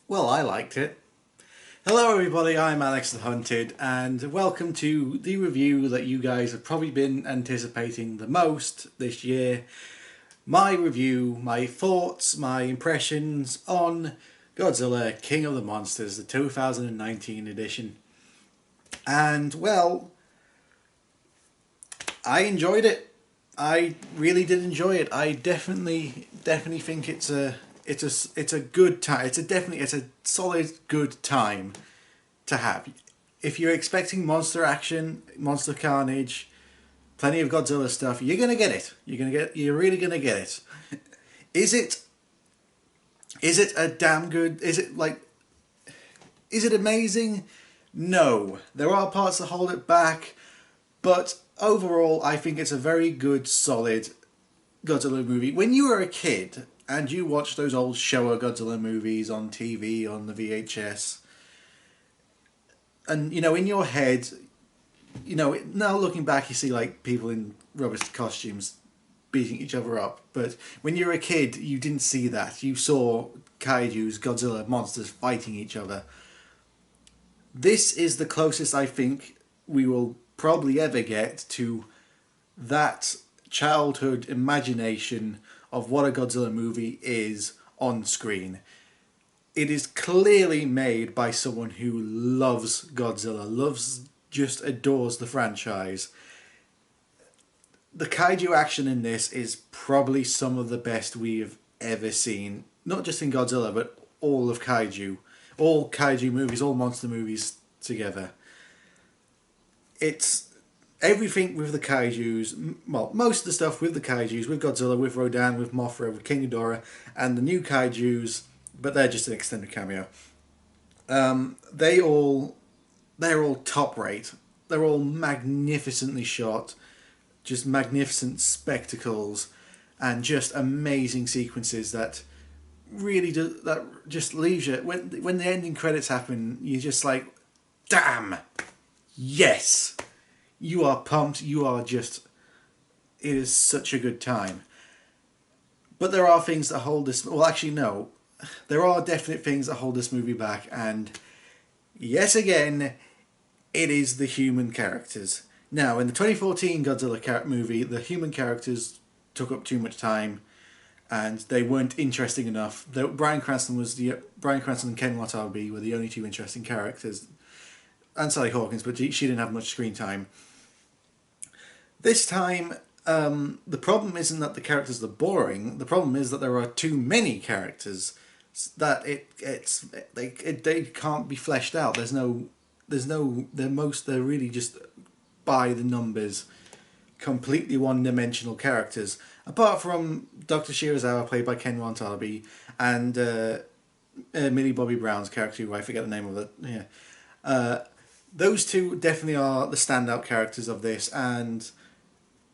Well, I liked it. Hello, everybody. I'm Alex the Hunted, and welcome to the review that you guys have probably been anticipating the most this year. My review, my thoughts, my impressions on Godzilla King of the Monsters, the 2019 edition. And, well, I enjoyed it. I really did enjoy it. I definitely think it's a good time. It's a solid good time to have. If you're expecting monster action, monster carnage, plenty of Godzilla stuff, you're gonna get it. You're really gonna get it. Is it a damn good? Is it amazing? No, there are parts that hold it back, but overall, I think it's a very good, solid Godzilla movie. When you were a kid and you watched those old Showa Godzilla movies on TV, on the VHS, and in your head, now looking back, you see like people in rubbish costumes beating each other up. But when you were a kid, you didn't see that. You saw Kaiju's, Godzilla monsters fighting each other. This is the closest I think we will probably ever get to that childhood imagination of what a Godzilla movie is on screen. It is clearly made by someone who loves Godzilla, just adores the franchise. The kaiju action in this is probably some of the best we've ever seen. Not just in Godzilla, but all of kaiju. All kaiju movies, all monster movies together. It's everything with the kaijus, well, most of the stuff with the kaijus, with Godzilla, with Rodan, with Mothra, with King Ghidorah, and the new kaijus, but they're just an extended cameo. They all they're all top rate. They're all magnificently shot, just magnificent spectacles, and just amazing sequences that that just leaves you when the ending credits happen. You're just like, damn, yes, you are pumped. You are just. It is such a good time. But there are things that hold this. Well, actually, no. There are definite things that hold this movie back, and yes, again, it is the human characters. Now, in the 2014 Godzilla movie, the human characters took up too much time, and they weren't interesting enough. Bryan Cranston and Ken Watanabe were the only two interesting characters, and Sally Hawkins, but she didn't have much screen time. This time, the problem isn't that the characters are boring. The problem is that there are too many characters that they can't be fleshed out. They're really just by the numbers, completely one-dimensional characters. Apart from Dr. Shirazawa, played by Ken Watanabe, and Millie Bobby Brown's character, who I forget the name of it. Yeah, those two definitely are the standout characters of this, and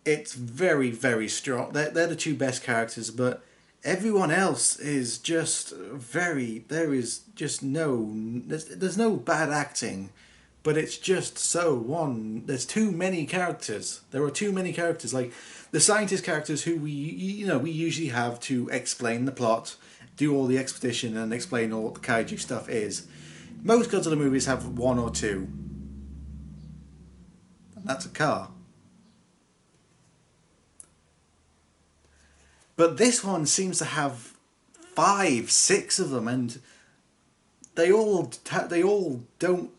it's very, very strong. They're the two best characters, but everyone else is just very. There is just there's no bad acting, but it's just so one. There's too many characters. There are too many characters. Like the scientist characters who we usually have to explain the plot, do all the exposition, and explain all the kaiju stuff is. Most Godzilla movies have one or two, and that's a car. But this one seems to have five, six of them, and they all don't.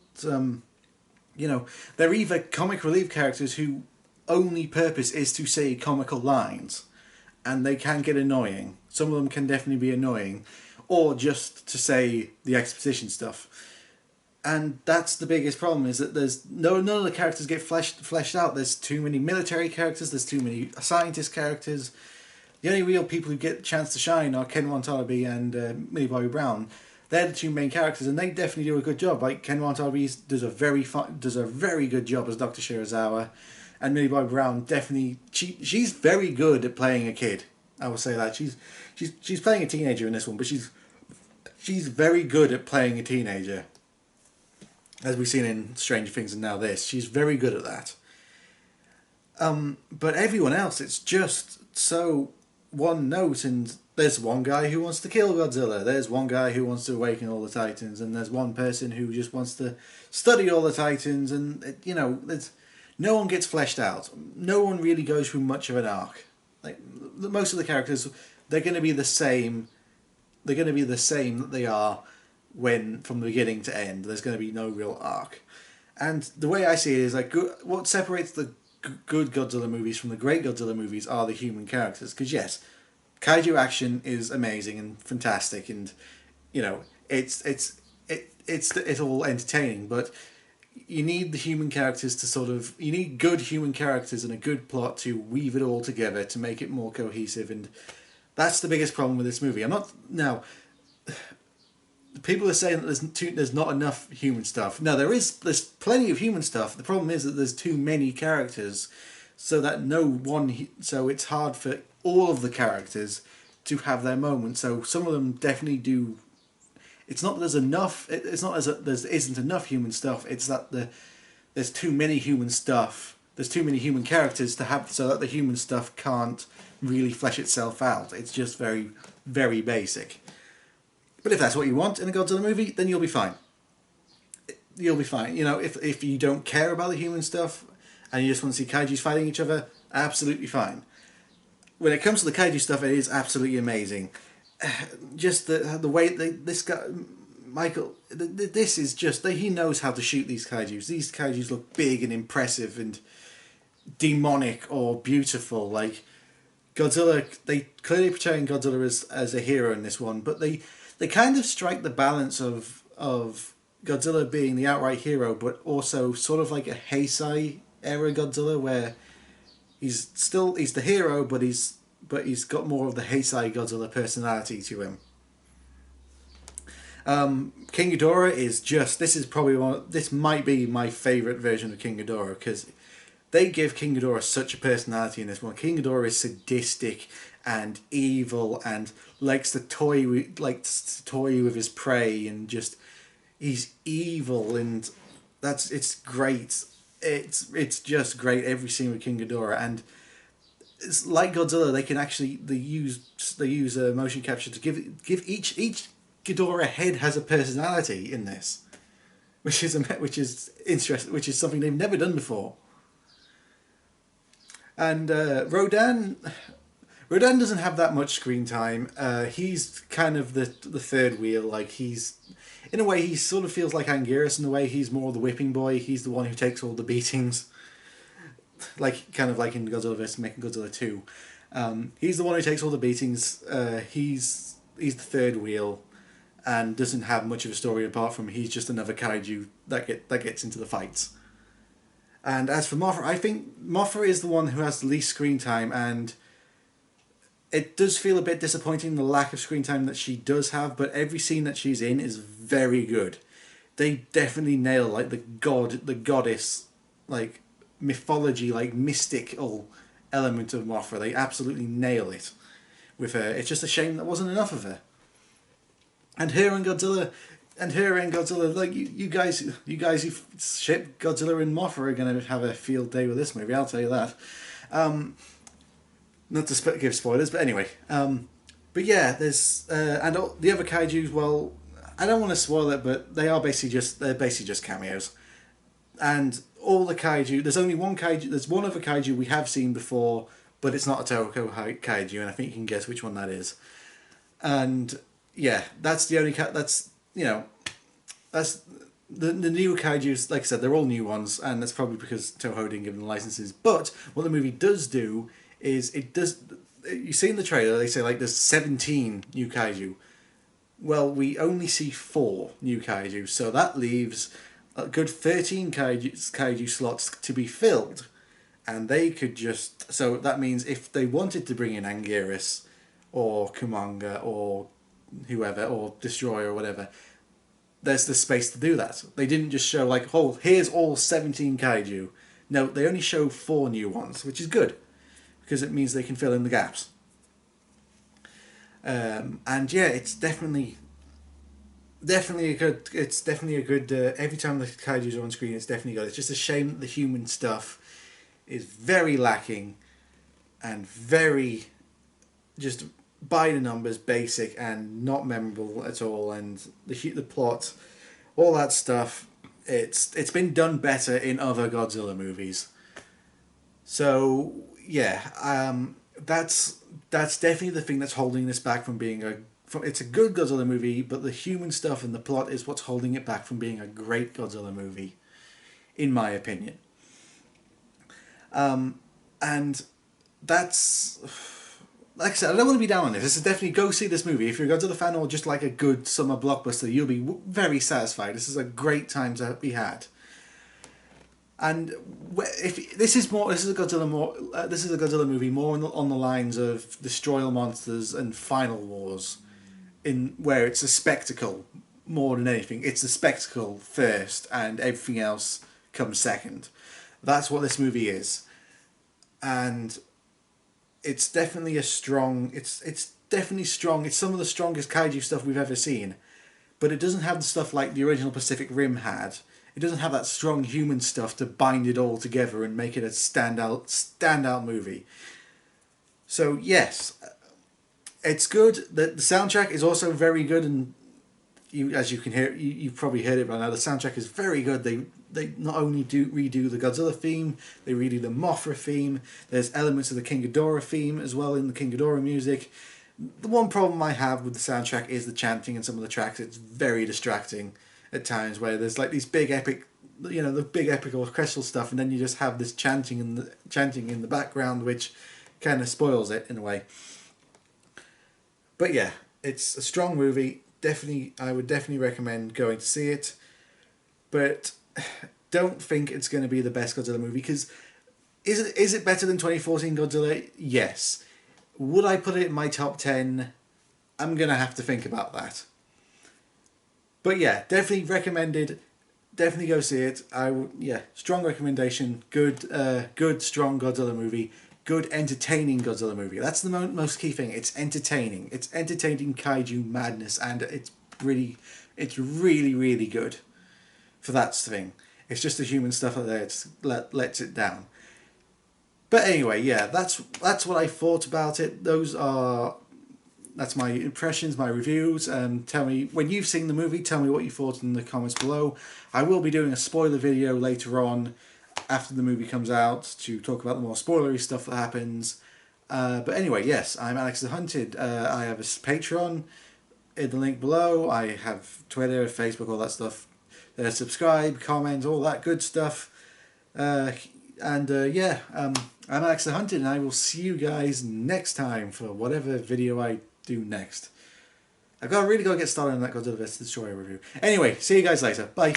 They're either comic relief characters who only purpose is to say comical lines, and they can get annoying. Some of them can definitely be annoying, or just to say the exposition stuff. And that's the biggest problem, is that there's none of the characters get fleshed out. There's too many military characters. There's too many scientist characters. The only real people who get a chance to shine are Ken Watanabe and Millie Bobby Brown. They're the two main characters, and they definitely do a good job. Like Ken Watanabe does a very good job as Dr. Shirazawa, and Millie Bobby Brown definitely she's very good at playing a kid. I will say that she's playing a teenager in this one, but she's very good at playing a teenager, as we've seen in Stranger Things and now this. She's very good at that. But everyone else, it's just so one note, and there's one guy who wants to kill Godzilla. There's one guy who wants to awaken all the Titans, and there's one person who just wants to study all the Titans. And there's no one gets fleshed out. No one really goes through much of an arc. Like most of the characters, they're going to be the same. They're going to be the same that they are when from the beginning to end. There's going to be no real arc. And the way I see it is like what separates the good Godzilla movies from the great Godzilla movies are the human characters. Because yes, kaiju action is amazing and fantastic, and it's all entertaining. But you need the human characters to you need good human characters and a good plot to weave it all together to make it more cohesive. And that's the biggest problem with this movie. I'm not now. People are saying that there's not enough human stuff. No, there's plenty of human stuff. The problem is that there's too many characters, so it's hard for all of the characters to have their moment. So some of them definitely do. It's not that there's enough. It's not as there isn't enough human stuff. It's that there's too many human stuff. There's too many human characters to have, so that the human stuff can't really flesh itself out. It's just very, very basic. But if that's what you want in a Godzilla movie, then you'll be fine. You'll be fine. If you don't care about the human stuff and you just want to see kaijus fighting each other, absolutely fine. When it comes to the kaiju stuff, it is absolutely amazing. Just the way this guy, Michael, this is just he knows how to shoot these kaijus. These kaijus look big and impressive and demonic or beautiful. Like Godzilla, they clearly portraying Godzilla as a hero in this one, but they kind of strike the balance of Godzilla being the outright hero, but also sort of like a Heisei era Godzilla, where he's the hero, but he's got more of the Heisei Godzilla personality to him. King Ghidorah is this might be my favourite version of King Ghidorah, because they give King Ghidorah such a personality in this one. King Ghidorah is sadistic and evil and likes to toy with his prey, and just he's evil, and it's great. It's just great, every scene with King Ghidorah. And it's like Godzilla, they use a motion capture to give each Ghidorah head has a personality in this, which is interesting, which is something they've never done before. And Rodan doesn't have that much screen time. He's kind of the third wheel. Like in a way, he sort of feels like Anguirus. In a way, he's more the whipping boy. He's the one who takes all the beatings. Kind of like in Godzilla vs. Mechagodzilla 2. He's the one who takes all the beatings. He's the third wheel, and doesn't have much of a story apart from he's just another kaiju that gets into the fights. And as for Mothra, I think Mothra is the one who has the least screen time, and it does feel a bit disappointing, the lack of screen time that she does have, but every scene that she's in is very good. They definitely nail the goddess, mythology, mystical element of Mothra. They absolutely nail it with her. It's just a shame there wasn't enough of her. And her and Godzilla, you guys who ship Godzilla and Mothra are going to have a field day with this movie, I'll tell you that. Not to give spoilers, but anyway. But yeah, there's and all, the other kaijus. Well, I don't want to spoil it, but they're basically just cameos. And all the kaiju, there's only one kaiju. There's one other kaiju we have seen before, but it's not a Toho kaiju, and I think you can guess which one that is. And yeah, that's the only that's the new kaijus. Like I said, they're all new ones, and that's probably because Toho didn't give them the licenses. But what the movie does do is you see in the trailer, they say there's 17 new kaiju. Well, we only see 4 new kaiju, so that leaves a good 13 kaiju slots to be filled. And they could so that means if they wanted to bring in Anguirus or Kumanga or whoever, or Destroyer or whatever, there's the space to do that. They didn't just show here's all 17 kaiju. No, they only show 4 new ones, which is good, because it means they can fill in the gaps. And yeah, it's definitely a good. It's definitely a good. Every time the kaiju's are on screen, it's definitely good. It's just a shame that the human stuff is very lacking, and very, just by the numbers, basic, and not memorable at all. And the plot, all that stuff, it's been done better in other Godzilla movies. So yeah, that's definitely the thing that's holding this back from being a. It's a good Godzilla movie, but the human stuff and the plot is what's holding it back from being a great Godzilla movie, in my opinion. And that's, like I said, I don't want to be down on this. This is definitely, go see this movie if you're a Godzilla fan or just like a good summer blockbuster. You'll be very satisfied. This is a great time to be had. And if this is a Godzilla this is a Godzilla movie more on the lines of Destroy All Monsters and Final Wars, in where it's a spectacle more than anything. It's a spectacle first, and everything else comes second. That's what this movie is, and it's definitely a strong. It's definitely strong. It's some of the strongest kaiju stuff we've ever seen, but it doesn't have the stuff like the original Pacific Rim had. It doesn't have that strong human stuff to bind it all together and make it a standout movie. So yes, it's good. The soundtrack is also very good, and as you can hear, you've probably heard it by now. The soundtrack is very good. They not only do redo the Godzilla theme, they redo the Mothra theme. There's elements of the King Ghidorah theme as well in the King Ghidorah music. The one problem I have with the soundtrack is the chanting in some of the tracks. It's very distracting at times, where there's like these big epic, the big epic orchestral stuff, and then you just have this chanting in the background, which kind of spoils it in a way. But yeah, it's a strong movie. Definitely, I would definitely recommend going to see it. But don't think it's going to be the best Godzilla movie, because is it better than 2014 Godzilla? Yes. Would I put it in my top 10? I'm going to have to think about that. But yeah, definitely recommended. Definitely go see it. Strong recommendation. Good, strong Godzilla movie. Good, entertaining Godzilla movie. That's the most key thing. It's entertaining. It's entertaining kaiju madness, and it's really, really good for that thing. It's just the human stuff out there lets it down. But anyway, yeah, that's what I thought about it. That's my impressions, my reviews. Tell me, when you've seen the movie, tell me what you thought in the comments below. I will be doing a spoiler video later on, after the movie comes out, to talk about the more spoilery stuff that happens. But anyway, yes, I'm Alex the Hunted. I have a Patreon in the link below. I have Twitter, Facebook, all that stuff. Subscribe, comment, all that good stuff. I'm Alex the Hunted, and I will see you guys next time for whatever video I do next. I've really got to get started on that Godzilla vs. Destroyer review. Anyway, see you guys later. Bye.